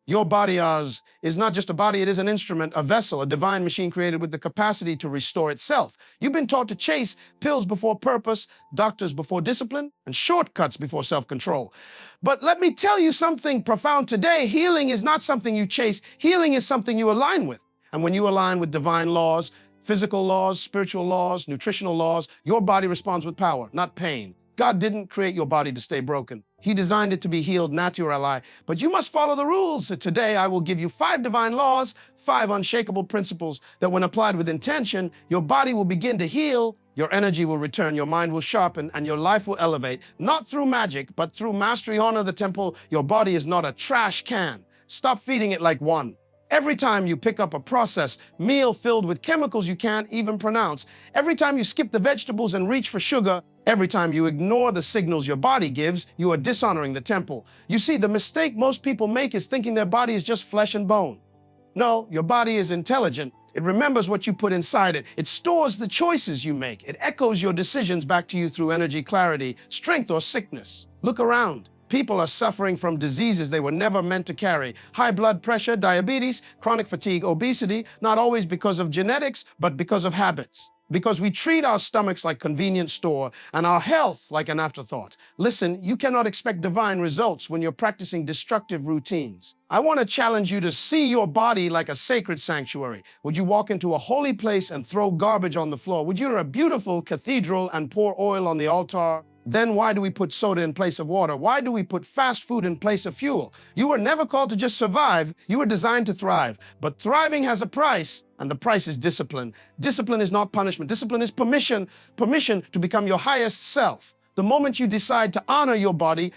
Your body is not just a body, it is an instrument, a vessel, a divine machine created with the capacity to restore itself. You've been taught to chase pills before purpose, doctors before discipline, and shortcuts before self-control. But let me tell you something profound today. Healing is not something you chase. Healing is something you align with. And when you align with divine laws, physical laws, spiritual laws, nutritional laws, your body responds with power, not pain. God didn't create your body to stay broken. He designed it to be healed naturally, but you must follow the rules. So today, I will give you 5 divine laws, 5 unshakable principles that when applied with intention, your body will begin to heal, your energy will return, your mind will sharpen, and your life will elevate, not through magic, but through mastery. Honor the temple. Your body is not a trash can. Stop feeding it like one. Every time you pick up a processed meal filled with chemicals you can't even pronounce, every time you skip the vegetables and reach for sugar, every time you ignore the signals your body gives, you are dishonoring the temple. You see, the mistake most people make is thinking their body is just flesh and bone. No, your body is intelligent. It remembers what you put inside it. It stores the choices you make. It echoes your decisions back to you through energy, clarity, strength, or sickness. Look around. People are suffering from diseases they were never meant to carry. High blood pressure, diabetes, chronic fatigue, obesity, not always because of genetics, but because of habits. Because we treat our stomachs like convenience store and our health like an afterthought. Listen, you cannot expect divine results when you're practicing destructive routines. I want to challenge you to see your body like a sacred sanctuary. Would you walk into a holy place and throw garbage on the floor? Would you enter a beautiful cathedral and pour oil on the altar? Then why do we put soda in place of water? Why do we put fast food in place of fuel? You were never called to just survive. You were designed to thrive. But thriving has a price, and the price is discipline. Discipline is not punishment. Discipline is permission to become your highest self. The moment you decide to honor your body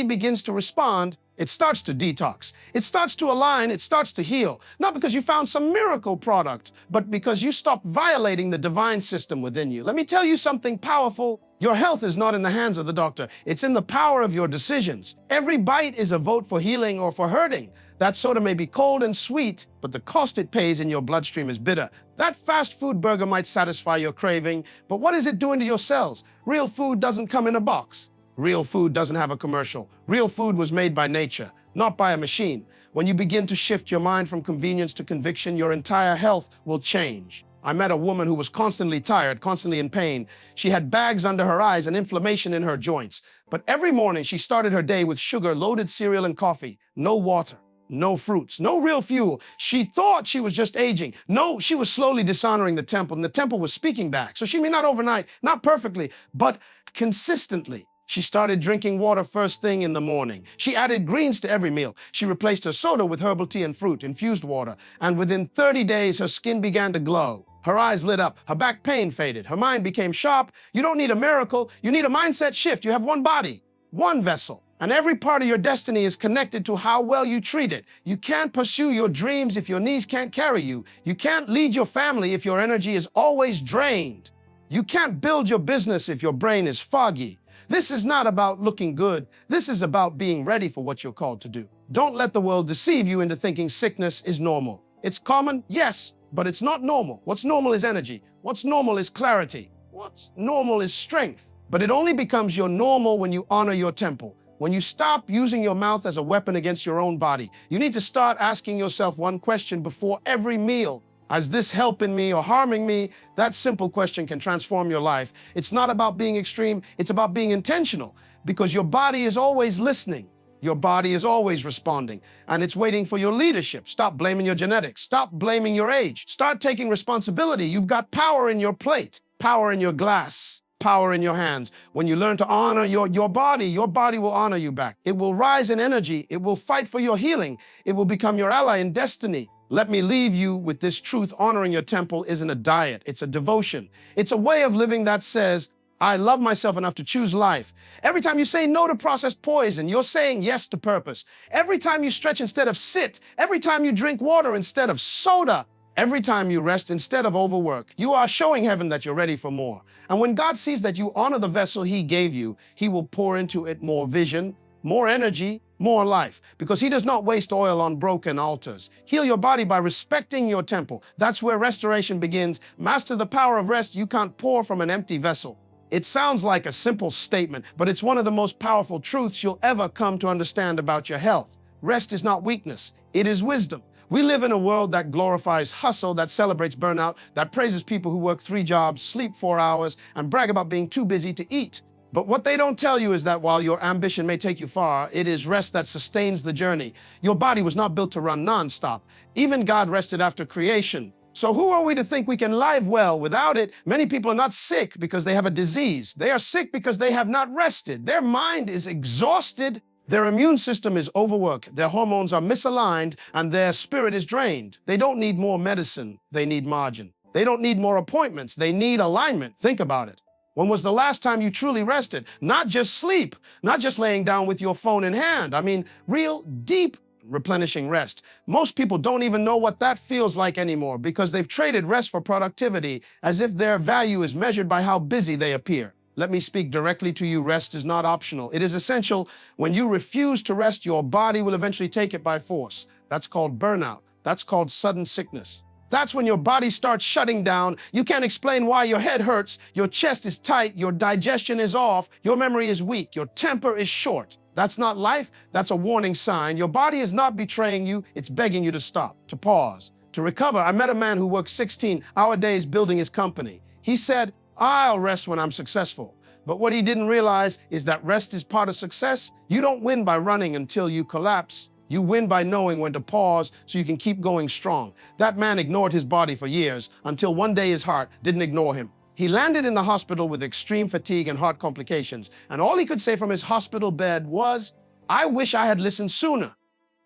begins to respond. It starts to detox. It starts to align. It starts to heal. Not because you found some miracle product, but because you stopped violating the divine system within you. Let me tell you something powerful. Your health is not in the hands of the doctor. It's in the power of your decisions. Every bite is a vote for healing or for hurting. That soda may be cold and sweet, but the cost it pays in your bloodstream is bitter. That fast food burger might satisfy your craving, but what is it doing to your cells? Real food doesn't come in a box. Real food doesn't have a commercial. Real food was made by nature, not by a machine. When you begin to shift your mind from convenience to conviction, your entire health will change. I met a woman who was constantly tired, constantly in pain. She had bags under her eyes and inflammation in her joints. But every morning she started her day with sugar-loaded cereal and coffee. No water, no fruits, no real fuel. She thought she was just aging. No, she was slowly dishonoring the temple, and the temple was speaking back. So she may not overnight, not perfectly, but consistently. She started drinking water first thing in the morning. She added greens to every meal. She replaced her soda with herbal tea and fruit, infused water. And within 30 days, her skin began to glow. Her eyes lit up. Her back pain faded. Her mind became sharp. You don't need a miracle. You need a mindset shift. You have one body, one vessel. And every part of your destiny is connected to how well you treat it. You can't pursue your dreams if your knees can't carry you. You can't lead your family if your energy is always drained. You can't build your business if your brain is foggy. This is not about looking good. This is about being ready for what you're called to do. Don't let the world deceive you into thinking sickness is normal. It's common, yes, but it's not normal. What's normal is energy. What's normal is clarity. What's normal is strength. But it only becomes your normal when you honor your temple. When you stop using your mouth as a weapon against your own body. You need to start asking yourself one question before every meal. Is this helping me or harming me? That simple question can transform your life. It's not about being extreme, it's about being intentional, because your body is always listening. Your body is always responding, and it's waiting for your leadership. Stop blaming your genetics. Stop blaming your age. Start taking responsibility. You've got power in your plate, power in your glass, power in your hands. When you learn to honor your body will honor you back. It will rise in energy. It will fight for your healing. It will become your ally in destiny. Let me leave you with this truth. Honoring your temple isn't a diet. It's a devotion. It's a way of living that says, I love myself enough to choose life. Every time you say no to processed poison, you're saying yes to purpose. Every time you stretch instead of sit, every time you drink water instead of soda, every time you rest instead of overwork, you are showing heaven that you're ready for more. And when God sees that you honor the vessel He gave you, He will pour into it more vision, more energy, more life, because He does not waste oil on broken altars. Heal your body by respecting your temple. That's where restoration begins. Master the power of rest. You can't pour from an empty vessel. It sounds like a simple statement, but it's one of the most powerful truths you'll ever come to understand about your health. Rest is not weakness, it is wisdom. We live in a world that glorifies hustle, that celebrates burnout, that praises people who work 3 jobs, sleep 4 hours, and brag about being too busy to eat. But what they don't tell you is that while your ambition may take you far, it is rest that sustains the journey. Your body was not built to run nonstop. Even God rested after creation. So who are we to think we can live well without it? Many people are not sick because they have a disease. They are sick because they have not rested. Their mind is exhausted. Their immune system is overworked. Their hormones are misaligned and their spirit is drained. They don't need more medicine. They need margin. They don't need more appointments. They need alignment. Think about it. When was the last time you truly rested? Not just sleep, not just laying down with your phone in hand. I mean, real, deep, replenishing rest. Most people don't even know what that feels like anymore because they've traded rest for productivity as if their value is measured by how busy they appear. Let me speak directly to you. Rest is not optional. It is essential. When you refuse to rest, your body will eventually take it by force. That's called burnout. That's called sudden sickness. That's when your body starts shutting down. You can't explain why your head hurts, your chest is tight, your digestion is off, your memory is weak, your temper is short. That's not life, that's a warning sign. Your body is not betraying you, it's begging you to stop, to pause, to recover. I met a man who worked 16-hour days building his company. He said, "I'll rest when I'm successful." But what he didn't realize is that rest is part of success. You don't win by running until you collapse. You win by knowing when to pause so you can keep going strong. That man ignored his body for years until one day his heart didn't ignore him. He landed in the hospital with extreme fatigue and heart complications, and all he could say from his hospital bed was, "I wish I had listened sooner."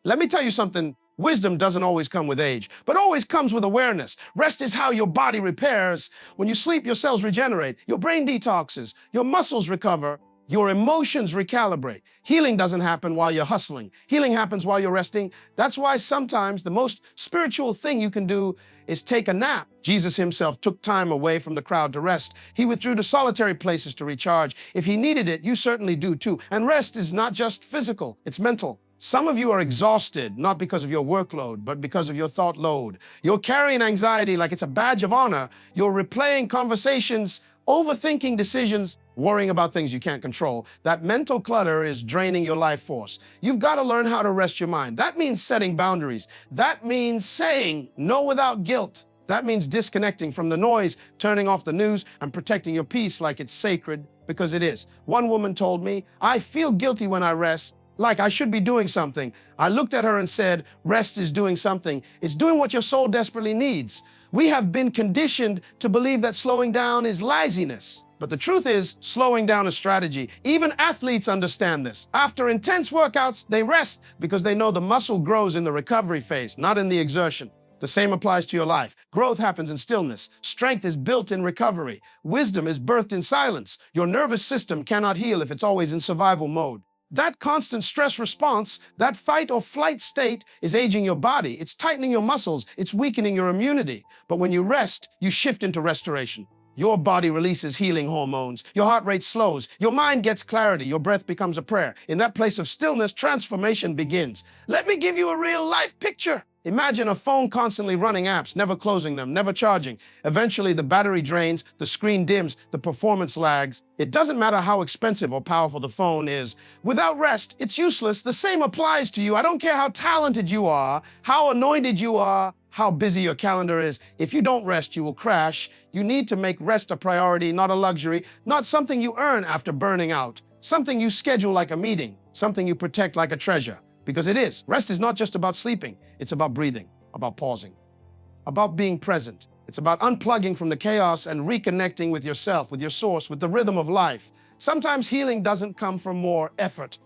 Let me tell you something. Wisdom doesn't always come with age, but always comes with awareness. Rest is how your body repairs. When you sleep, your cells regenerate, your brain detoxes, your muscles recover, your emotions recalibrate. Healing doesn't happen while you're hustling. Healing happens while you're resting. That's why sometimes the most spiritual thing you can do is take a nap. Jesus himself took time away from the crowd to rest. He withdrew to solitary places to recharge. If he needed it, you certainly do too. And rest is not just physical, it's mental. Some of you are exhausted, not because of your workload, but because of your thought load. You're carrying anxiety like it's a badge of honor. You're replaying conversations, overthinking decisions, worrying about things you can't control. That mental clutter is draining your life force. You've got to learn how to rest your mind. That means setting boundaries. That means saying no without guilt. That means disconnecting from the noise, turning off the news, and protecting your peace like it's sacred, because it is. One woman told me, "I feel guilty when I rest, like I should be doing something." I looked at her and said, "Rest is doing something. It's doing what your soul desperately needs." We have been conditioned to believe that slowing down is laziness. But the truth is, slowing down is strategy. Even athletes understand this. After intense workouts, they rest because they know the muscle grows in the recovery phase, not in the exertion. The same applies to your life. Growth happens in stillness. Strength is built in recovery. Wisdom is birthed in silence. Your nervous system cannot heal if it's always in survival mode. That constant stress response, that fight or flight state, is aging your body. It's tightening your muscles. It's weakening your immunity. But when you rest, you shift into restoration. Your body releases healing hormones. Your heart rate slows. Your mind gets clarity. Your breath becomes a prayer. In that place of stillness, transformation begins. Let me give you a real-life picture. Imagine a phone constantly running apps, never closing them, never charging. Eventually, the battery drains, the screen dims, the performance lags. It doesn't matter how expensive or powerful the phone is. Without rest, it's useless. The same applies to you. I don't care how talented you are, how anointed you are, how busy your calendar is. If you don't rest, you will crash. You need to make rest a priority, not a luxury, not something you earn after burning out, something you schedule like a meeting, something you protect like a treasure. Because it is. Rest is not just about sleeping. It's about breathing, about pausing, about being present. It's about unplugging from the chaos and reconnecting with yourself, with your source, with the rhythm of life. Sometimes healing doesn't come from more effort.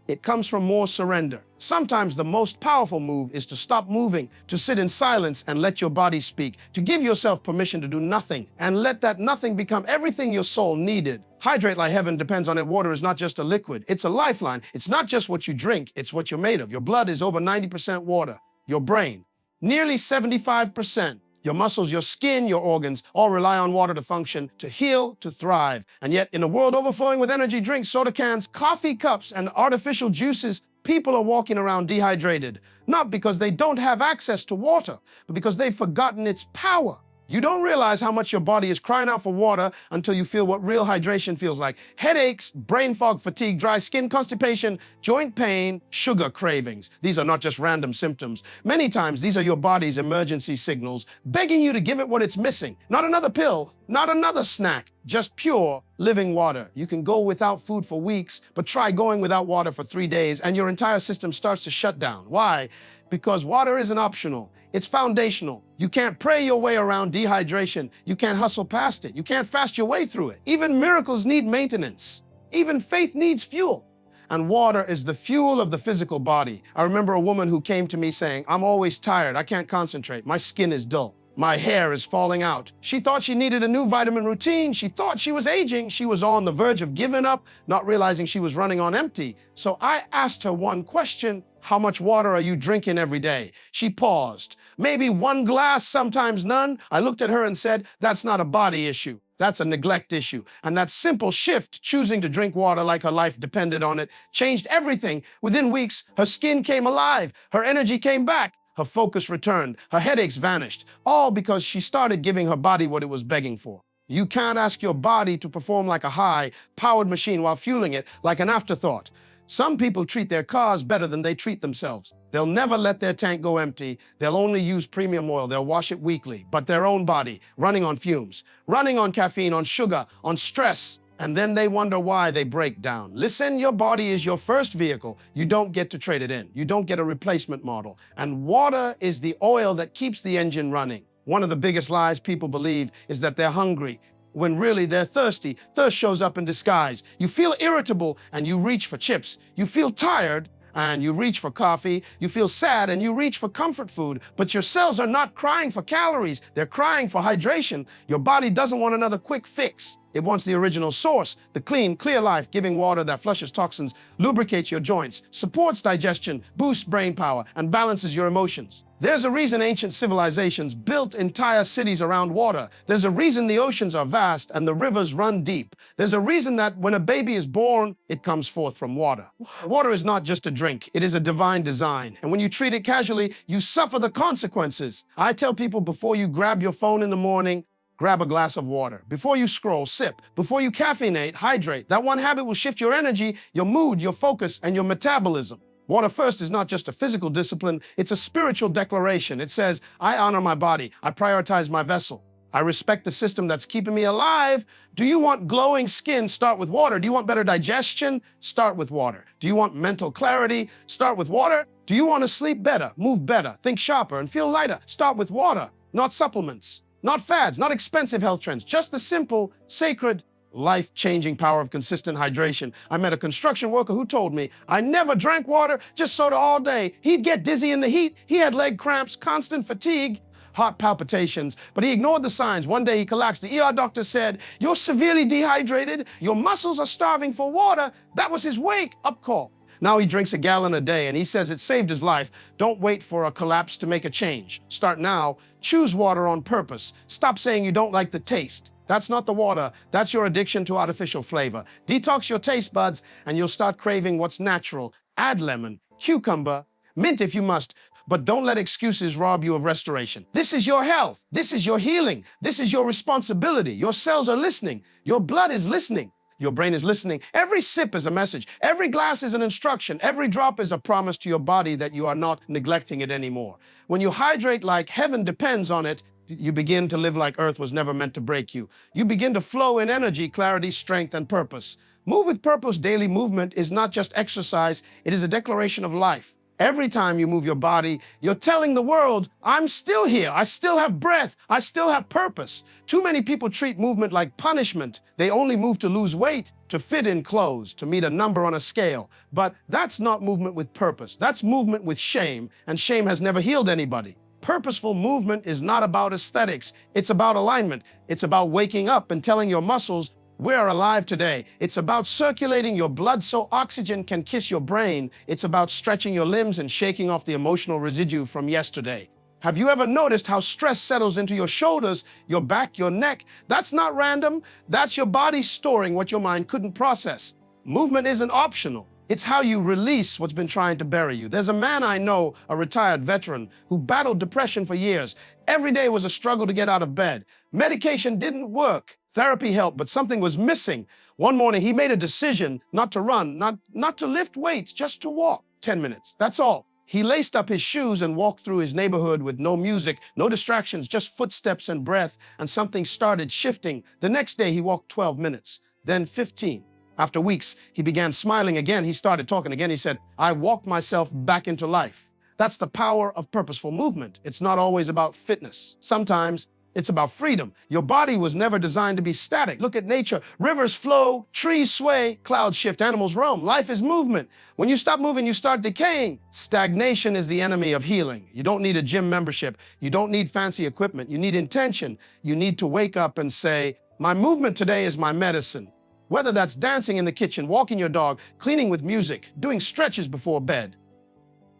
It comes from more surrender. Sometimes the most powerful move is to stop moving, to sit in silence and let your body speak, to give yourself permission to do nothing and let that nothing become everything your soul needed. Hydrate like heaven depends on it. Water is not just a liquid, it's a lifeline. It's not just what you drink, it's what you're made of. Your blood is over 90% water. Your brain, nearly 75%. Your muscles, your skin, your organs all rely on water to function, to heal, to thrive. And yet, in a world overflowing with energy drinks, soda cans, coffee cups, and artificial juices, people are walking around dehydrated, not because they don't have access to water, but because they've forgotten its power. You don't realize how much your body is crying out for water until you feel what real hydration feels like. Headaches, brain fog, fatigue, dry skin, constipation, joint pain, sugar cravings. These are not just random symptoms. Many times, these are your body's emergency signals begging you to give it what it's missing. Not another pill, not another snack, just pure living water. You can go without food for weeks, but try going without water for 3 days and your entire system starts to shut down. Why? Because water isn't optional. It's foundational. You can't pray your way around dehydration. You can't hustle past it. You can't fast your way through it. Even miracles need maintenance. Even faith needs fuel. And water is the fuel of the physical body. I remember a woman who came to me saying, "I'm always tired. I can't concentrate. My skin is dull. My hair is falling out." She thought she needed a new vitamin routine. She thought she was aging. She was on the verge of giving up, not realizing she was running on empty. So I asked her one question: how much water are you drinking every day? She paused. Maybe 1 glass, sometimes none. I looked at her and said, that's not a body issue. That's a neglect issue. And that simple shift, choosing to drink water like her life depended on it, changed everything. Within weeks, her skin came alive. Her energy came back. Her focus returned. Her headaches vanished. All because she started giving her body what it was begging for. You can't ask your body to perform like a high-powered machine while fueling it like an afterthought. Some people treat their cars better than they treat themselves. They'll never let their tank go empty. They'll only use premium oil. They'll wash it weekly. But their own body, running on fumes, running on caffeine, on sugar, on stress, and then they wonder why they break down. Listen, your body is your first vehicle. You don't get to trade it in. You don't get a replacement model. And water is the oil that keeps the engine running. One of the biggest lies people believe is that they're hungry, when really they're thirsty. Thirst shows up in disguise. You feel irritable and you reach for chips. You feel tired and you reach for coffee. You feel sad and you reach for comfort food. But your cells are not crying for calories. They're crying for hydration. Your body doesn't want another quick fix. It wants the original source, the clean, clear life, giving water that flushes toxins, lubricates your joints, supports digestion, boosts brain power, and balances your emotions. There's a reason ancient civilizations built entire cities around water. There's a reason the oceans are vast and the rivers run deep. There's a reason that when a baby is born, it comes forth from water. Water is not just a drink. It is a divine design. And when you treat it casually, you suffer the consequences. I tell people, before you grab your phone in the morning, grab a glass of water. Before you scroll, sip. Before you caffeinate, hydrate. That one habit will shift your energy, your mood, your focus, and your metabolism. Water first is not just a physical discipline, it's a spiritual declaration. It says, I honor my body, I prioritize my vessel, I respect the system that's keeping me alive. Do you want glowing skin? Start with water. Do you want better digestion? Start with water. Do you want mental clarity? Start with water. Do you want to sleep better, move better, think sharper, and feel lighter? Start with water, not supplements, not fads, not expensive health trends, just the simple, sacred, life-changing power of consistent hydration. I met a construction worker who told me, I never drank water, just soda all day. He'd get dizzy in the heat. He had leg cramps, constant fatigue, heart palpitations, but he ignored the signs. One day he collapsed. The ER doctor said, you're severely dehydrated. Your muscles are starving for water. That was his wake-up call. Now he drinks a gallon a day and he says it saved his life. Don't wait for a collapse to make a change. Start now. Choose water on purpose. Stop saying you don't like the taste. That's not the water. That's your addiction to artificial flavor. Detox your taste buds and you'll start craving what's natural. Add lemon, cucumber, mint if you must, but don't let excuses rob you of restoration. This is your health. This is your healing. This is your responsibility. Your cells are listening. Your blood is listening. Your brain is listening. Every sip is a message. Every glass is an instruction. Every drop is a promise to your body that you are not neglecting it anymore. When you hydrate like heaven depends on it, you begin to live like earth was never meant to break you. You begin to flow in energy, clarity, strength, and purpose. Move with purpose. Daily movement is not just exercise. It is a declaration of life. Every time you move your body, you're telling the world, I'm still here. I still have breath. I still have purpose. Too many people treat movement like punishment. They only move to lose weight, to fit in clothes, to meet a number on a scale. But that's not movement with purpose. That's movement with shame, and shame has never healed anybody. Purposeful movement is not about aesthetics. It's about alignment. It's about waking up and telling your muscles, we're alive today. It's about circulating your blood so oxygen can kiss your brain. It's about stretching your limbs and shaking off the emotional residue from yesterday. Have you ever noticed how stress settles into your shoulders, your back, your neck? That's not random. That's your body storing what your mind couldn't process. Movement isn't optional. It's how you release what's been trying to bury you. There's a man I know, a retired veteran, who battled depression for years. Every day was a struggle to get out of bed. Medication didn't work. Therapy helped, but something was missing. One morning, he made a decision not to run, not to lift weights, just to walk 10 minutes. That's all. He laced up his shoes and walked through his neighborhood with no music, no distractions, just footsteps and breath, and something started shifting. The next day, he walked 12 minutes, then 15. After weeks, he began smiling again. He started talking again. He said, "I walked myself back into life." That's the power of purposeful movement. It's not always about fitness. Sometimes it's about freedom. Your body was never designed to be static. Look at nature. Rivers flow, trees sway, clouds shift, animals roam. Life is movement. When you stop moving, you start decaying. Stagnation is the enemy of healing. You don't need a gym membership. You don't need fancy equipment. You need intention. You need to wake up and say, "My movement today is my medicine." Whether that's dancing in the kitchen, walking your dog, cleaning with music, doing stretches before bed.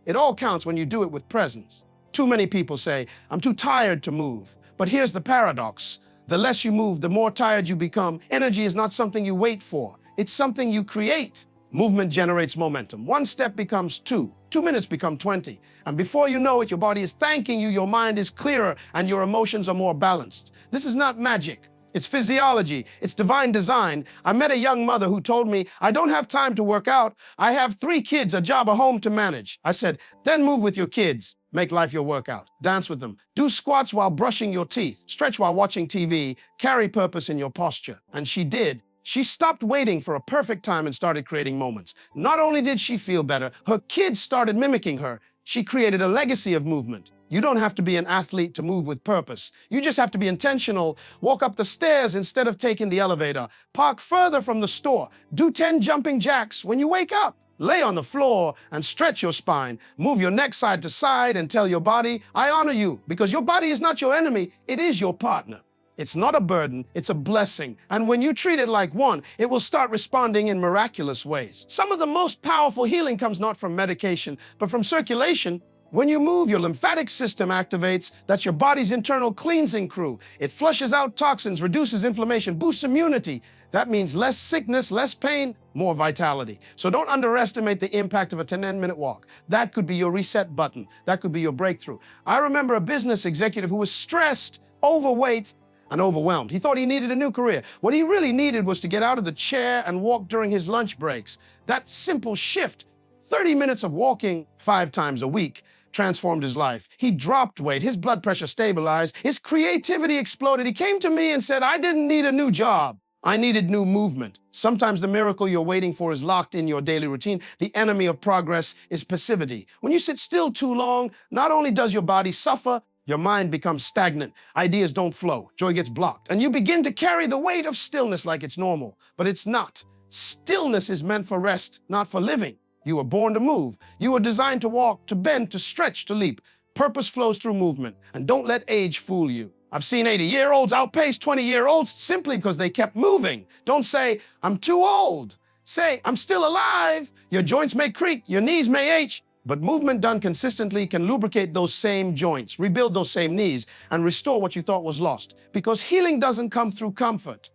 It all counts when you do it with presence. Too many people say, "I'm too tired to move." But here's the paradox. The less you move, the more tired you become. Energy is not something you wait for. It's something you create. Movement generates momentum. One step becomes two. 2 minutes become 20. And before you know it, your body is thanking you, your mind is clearer, and your emotions are more balanced. This is not magic. It's physiology. It's divine design. I met a young mother who told me, "I don't have time to work out. I have 3 kids, a job, a home to manage." I said, "Then move with your kids. Make life your workout. Dance with them. Do squats while brushing your teeth. Stretch while watching TV. Carry purpose in your posture." And she did. She stopped waiting for a perfect time and started creating moments. Not only did she feel better, her kids started mimicking her. She created a legacy of movement. You don't have to be an athlete to move with purpose. You just have to be intentional. Walk up the stairs instead of taking the elevator. Park further from the store. Do 10 jumping jacks when you wake up. Lay on the floor and stretch your spine. Move your neck side to side and tell your body, "I honor you," because your body is not your enemy. It is your partner. It's not a burden, it's a blessing. And when you treat it like one, it will start responding in miraculous ways. Some of the most powerful healing comes not from medication, but from circulation. When you move, your lymphatic system activates. That's your body's internal cleansing crew. It flushes out toxins, reduces inflammation, boosts immunity. That means less sickness, less pain, more vitality. So don't underestimate the impact of a 10-minute walk. That could be your reset button. That could be your breakthrough. I remember a business executive who was stressed, overweight, and overwhelmed. He thought he needed a new career. What he really needed was to get out of the chair and walk during his lunch breaks. That simple shift, 30 minutes of walking 5 times a week, transformed his life. He dropped weight, his blood pressure stabilized, his creativity exploded. He came to me and said, "I didn't need a new job. I needed new movement." Sometimes the miracle you're waiting for is locked in your daily routine. The enemy of progress is passivity. When you sit still too long, not only does your body suffer, your mind becomes stagnant. Ideas don't flow. Joy gets blocked. And you begin to carry the weight of stillness like it's normal. But it's not. Stillness is meant for rest, not for living. You were born to move. You were designed to walk, to bend, to stretch, to leap. Purpose flows through movement. And don't let age fool you. I've seen 80-year-olds outpace 20-year-olds simply because they kept moving. Don't say, "I'm too old." Say, "I'm still alive." Your joints may creak, your knees may ache, but movement done consistently can lubricate those same joints, rebuild those same knees, and restore what you thought was lost. Because healing doesn't come through comfort.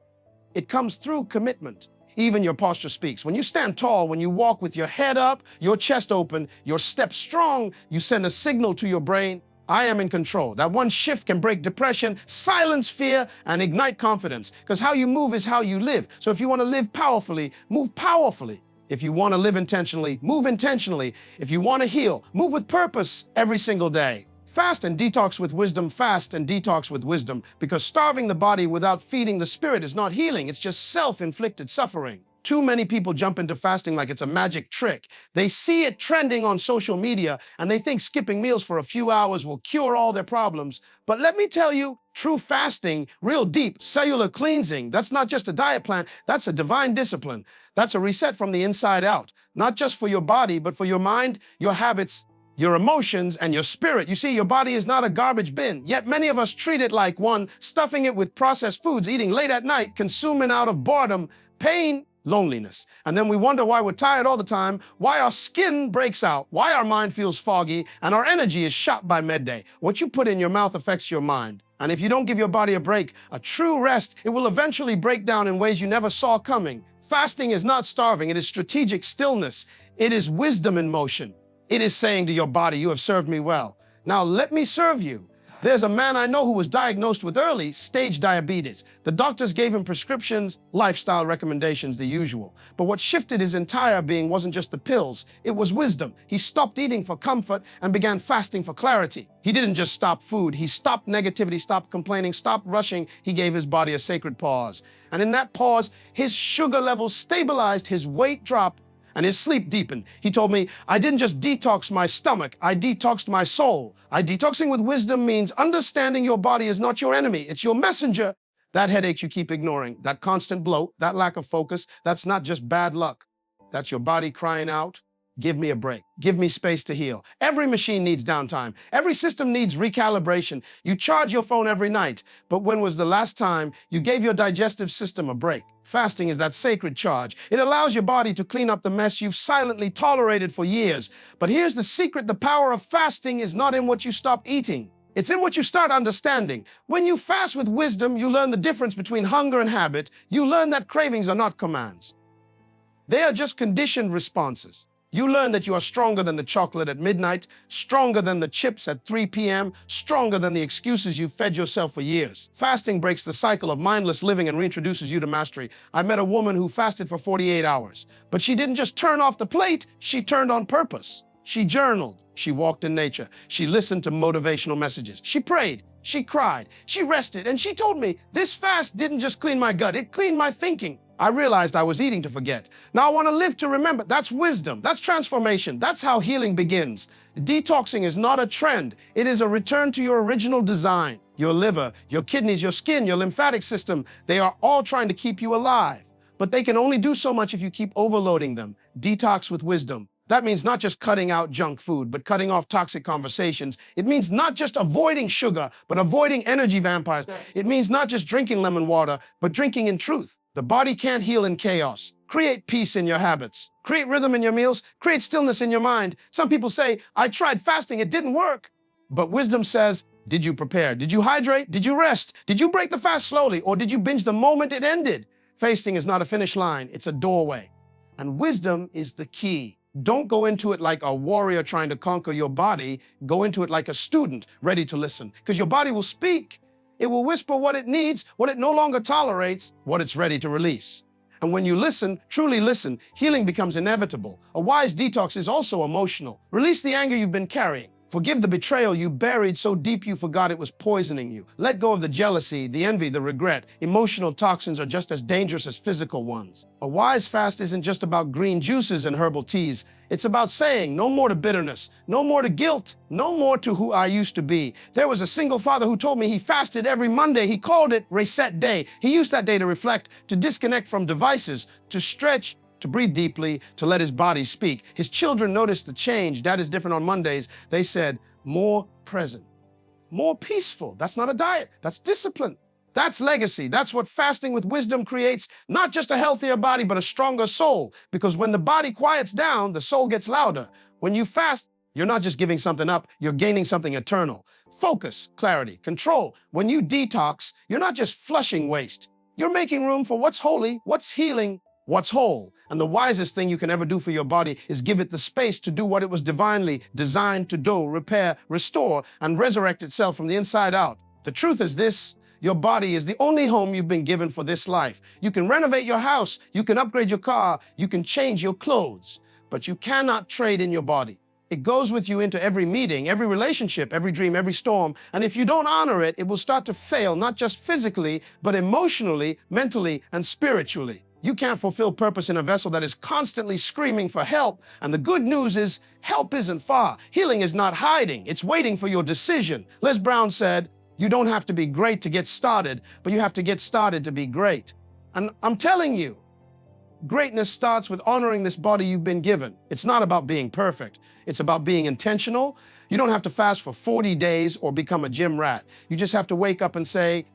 It comes through commitment. Even your posture speaks. When you stand tall, when you walk with your head up, your chest open, your step strong, you send a signal to your brain, "I am in control." That one shift can break depression, silence fear, and ignite confidence. Because how you move is how you live. So if you want to live powerfully, move powerfully. If you want to live intentionally, move intentionally. If you want to heal, move with purpose every single day. Fast and detox with wisdom, fast and detox with wisdom, because starving the body without feeding the spirit is not healing, it's just self-inflicted suffering. Too many people jump into fasting like it's a magic trick. They see it trending on social media and they think skipping meals for a few hours will cure all their problems. But let me tell you, true fasting, real deep cellular cleansing, that's not just a diet plan, that's a divine discipline. That's a reset from the inside out, not just for your body, but for your mind, your habits, your emotions, and your spirit. You see, your body is not a garbage bin, yet many of us treat it like one, stuffing it with processed foods, eating late at night, consuming out of boredom. Pain loneliness. And then we wonder why we're tired all the time, why our skin breaks out, why our mind feels foggy, and our energy is shot by midday. What you put in your mouth affects your mind. And if you don't give your body a break, a true rest, it will eventually break down in ways you never saw coming. Fasting is not starving, it is strategic stillness. It is wisdom in motion. It is saying to your body, you have served me well. Now let me serve you. There's a man I know who was diagnosed with early stage diabetes. The doctors gave him prescriptions, lifestyle recommendations, the usual. But what shifted his entire being wasn't just the pills, it was wisdom. He stopped eating for comfort and began fasting for clarity. He didn't just stop food, he stopped negativity, stopped complaining, stopped rushing. He gave his body a sacred pause. And in that pause, his sugar levels stabilized, his weight dropped, and his sleep deepened. He told me, I didn't just detox my stomach, I detoxed my soul. Detoxing with wisdom means understanding your body is not your enemy, it's your messenger. That headache you keep ignoring, that constant bloat, that lack of focus, that's not just bad luck. That's your body crying out, give me a break. Give me space to heal. Every machine needs downtime. Every system needs recalibration. You charge your phone every night, but when was the last time you gave your digestive system a break? Fasting is that sacred charge. It allows your body to clean up the mess you've silently tolerated for years. But here's the secret: the power of fasting is not in what you stop eating. It's in what you start understanding. When you fast with wisdom, you learn the difference between hunger and habit. You learn that cravings are not commands. They are just conditioned responses. You learn that you are stronger than the chocolate at midnight, stronger than the chips at 3 p.m., stronger than the excuses you've fed yourself for years. Fasting breaks the cycle of mindless living and reintroduces you to mastery. I met a woman who fasted for 48 hours, but she didn't just turn off the plate, she turned on purpose. She journaled, she walked in nature, she listened to motivational messages, she prayed, she cried, she rested, and she told me, this fast didn't just clean my gut, it cleaned my thinking. I realized I was eating to forget. Now I want to live to remember. That's wisdom. That's transformation. That's how healing begins. Detoxing is not a trend. It is a return to your original design. Your liver, your kidneys, your skin, your lymphatic system, they are all trying to keep you alive. But they can only do so much if you keep overloading them. Detox with wisdom. That means not just cutting out junk food, but cutting off toxic conversations. It means not just avoiding sugar, but avoiding energy vampires. It means not just drinking lemon water, but drinking in truth. The body can't heal in chaos. Create peace in your habits. Create rhythm in your meals. Create stillness in your mind. Some people say, I tried fasting, it didn't work. But wisdom says, did you prepare? Did you hydrate? Did you rest? Did you break the fast slowly? Or did you binge the moment it ended? Fasting is not a finish line, it's a doorway. And wisdom is the key. Don't go into it like a warrior trying to conquer your body. Go into it like a student ready to listen, because your body will speak. It will whisper what it needs, what it no longer tolerates, what it's ready to release. And when you listen, truly listen, healing becomes inevitable. A wise detox is also emotional. Release the anger you've been carrying. Forgive the betrayal you buried so deep you forgot it was poisoning you. Let go of the jealousy, the envy, the regret. Emotional toxins are just as dangerous as physical ones. A wise fast isn't just about green juices and herbal teas. It's about saying no more to bitterness, no more to guilt, no more to who I used to be. There was a single father who told me he fasted every Monday. He called it Reset Day. He used that day to reflect, to disconnect from devices, to stretch, to breathe deeply, to let his body speak. His children noticed the change. Dad is different on Mondays. They said, more present, more peaceful. That's not a diet, that's discipline. That's legacy. That's what fasting with wisdom creates, not just a healthier body, but a stronger soul. Because when the body quiets down, the soul gets louder. When you fast, you're not just giving something up, you're gaining something eternal. Focus, clarity, control. When you detox, you're not just flushing waste. You're making room for what's holy, what's healing, what's whole. And the wisest thing you can ever do for your body is give it the space to do what it was divinely designed to do: repair, restore, and resurrect itself from the inside out. The truth is this: your body is the only home you've been given for this life. You can renovate your house, you can upgrade your car, you can change your clothes, but you cannot trade in your body. It goes with you into every meeting, every relationship, every dream, every storm. And if you don't honor it, it will start to fail, not just physically, but emotionally, mentally, and spiritually. You can't fulfill purpose in a vessel that is constantly screaming for help. And the good news is, help isn't far. Healing is not hiding. It's waiting for your decision. Les Brown said, you don't have to be great to get started, but you have to get started to be great. And I'm telling you, greatness starts with honoring this body you've been given. It's not about being perfect. It's about being intentional. You don't have to fast for 40 days or become a gym rat. You just have to wake up and say,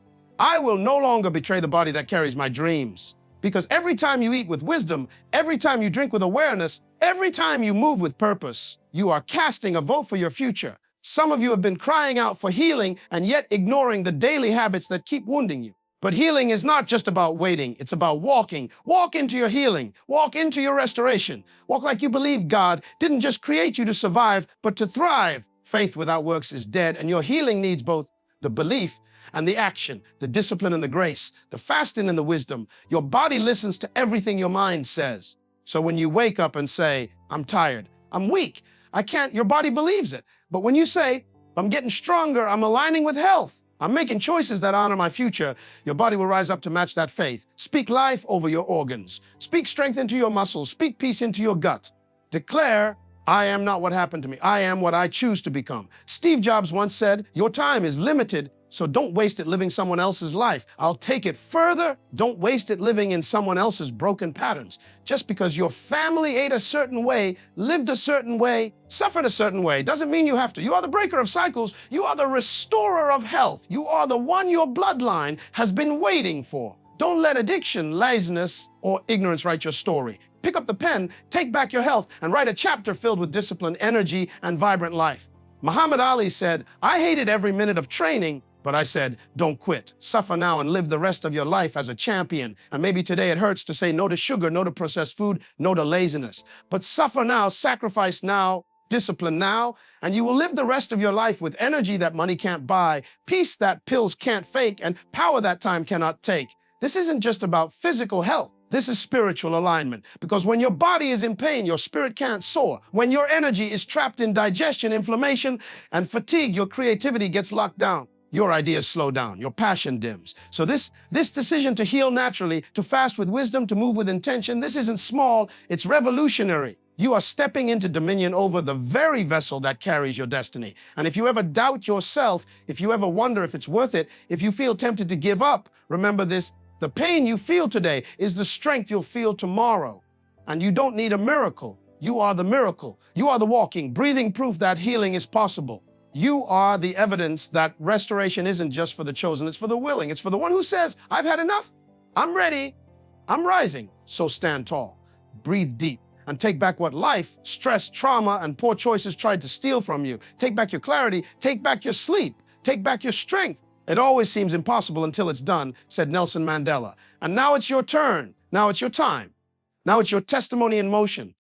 I will no longer betray the body that carries my dreams. Because every time you eat with wisdom, every time you drink with awareness, every time you move with purpose, you are casting a vote for your future. Some of you have been crying out for healing and yet ignoring the daily habits that keep wounding you. But healing is not just about waiting, it's about walking. Walk into your healing, walk into your restoration. Walk like you believe God didn't just create you to survive, but to thrive. Faith without works is dead, and your healing needs both the belief and the action, the discipline and the grace, the fasting and the wisdom. Your body listens to everything your mind says. So when you wake up and say, I'm tired, I'm weak, I can't, your body believes it. But when you say, I'm getting stronger, I'm aligning with health, I'm making choices that honor my future, your body will rise up to match that faith. Speak life over your organs. Speak strength into your muscles. Speak peace into your gut. Declare, I am not what happened to me. I am what I choose to become. Steve Jobs once said, your time is limited, so don't waste it living someone else's life. I'll take it further. Don't waste it living in someone else's broken patterns. Just because your family ate a certain way, lived a certain way, suffered a certain way, doesn't mean you have to. You are the breaker of cycles. You are the restorer of health. You are the one your bloodline has been waiting for. Don't let addiction, laziness, or ignorance write your story. Pick up the pen, take back your health, and write a chapter filled with discipline, energy, and vibrant life. Muhammad Ali said, I hated every minute of training, but I said, don't quit. Suffer now and live the rest of your life as a champion. And maybe today it hurts to say no to sugar, no to processed food, no to laziness. But suffer now, sacrifice now, discipline now, and you will live the rest of your life with energy that money can't buy, peace that pills can't fake, and power that time cannot take. This isn't just about physical health. This is spiritual alignment, because when your body is in pain, your spirit can't soar. When your energy is trapped in digestion, inflammation, and fatigue, your creativity gets locked down. Your ideas slow down, your passion dims. So this decision to heal naturally, to fast with wisdom, to move with intention, this isn't small, it's revolutionary. You are stepping into dominion over the very vessel that carries your destiny. And if you ever doubt yourself, if you ever wonder if it's worth it, if you feel tempted to give up, remember this, the pain you feel today is the strength you'll feel tomorrow. And you don't need a miracle. You are the miracle. You are the walking, breathing proof that healing is possible. You are the evidence that restoration isn't just for the chosen, it's for the willing. It's for the one who says, I've had enough, I'm ready, I'm rising. So stand tall, breathe deep, and take back what life, stress, trauma, and poor choices tried to steal from you. Take back your clarity, take back your sleep, take back your strength. It always seems impossible until it's done, said Nelson Mandela. And now it's your turn. Now it's your time. Now it's your testimony in motion.